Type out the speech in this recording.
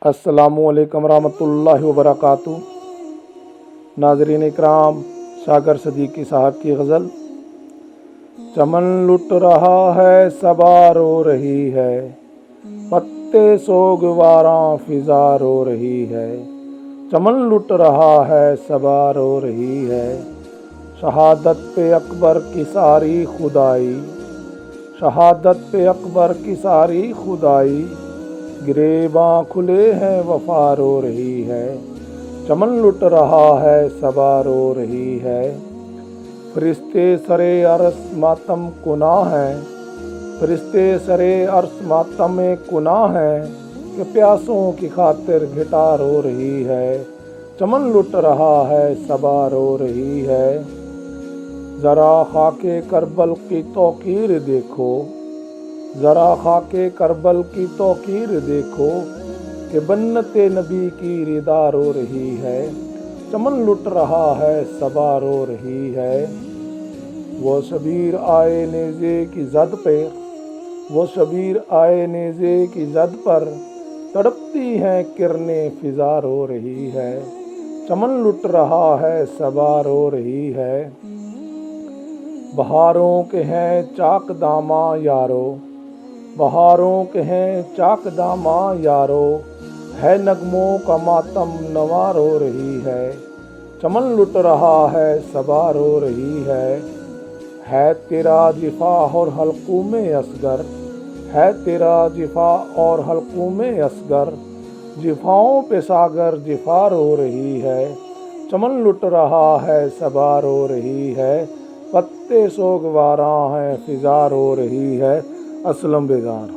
अस्सलामुअलैकुम रहमतुल्लाहि वबरकातुहू। नाज़रीन इकराम, सागर सदीकी साहब की गज़ल। चमन लुट रहा है सबा रो रही है, पत्ते सोगवारां फिजा रो रही है। चमन लुट रहा है सबा रो रही है, शहादत पे अकबर की सारी खुदाई, शहादत पे अकबर की सारी खुदाई। गिरेबां खुले हैं वफा रो रही है, चमन लुट रहा है सबा रो रही है। फरिश्ते सरे अर्श मातम कुना हैं, फरिश्ते सरे अर्श मातम कुना हैं, कि प्यासों की खातिर घिटा रो रही है। चमन लुट रहा है सबा रो रही है। ज़रा खाके करबल की तौकीर देखो, ज़रा खाके करबल की तौकीर देखो, कि बन्नते नबी की रिदा रो रही है। चमन लुट रहा है सबा रो रही है। वो शबीर आए नेज़े की ज़द पे, वो शबीर आए नेज़े की ज़द पर, तड़पती हैं किरने फिजा रो रही है। चमन लुट रहा है सबा रो रही है। बहारों के हैं चाक दामा यारो, बहारों के हैं चाक दामा यारो, है नगमों का मातम नवा रो रही है। चमन लुट रहा है सबा रो रही है तेरा जिफा और हल्कू में असगर, है तेरा जिफा और हल्कू में असगर, जिफाओं पे सागर जिफा रो रही है। चमन लुट रहा है सबा रो रही है, पत्ते सोगवारां हैं फिजा रो रही है। असलम बेगार।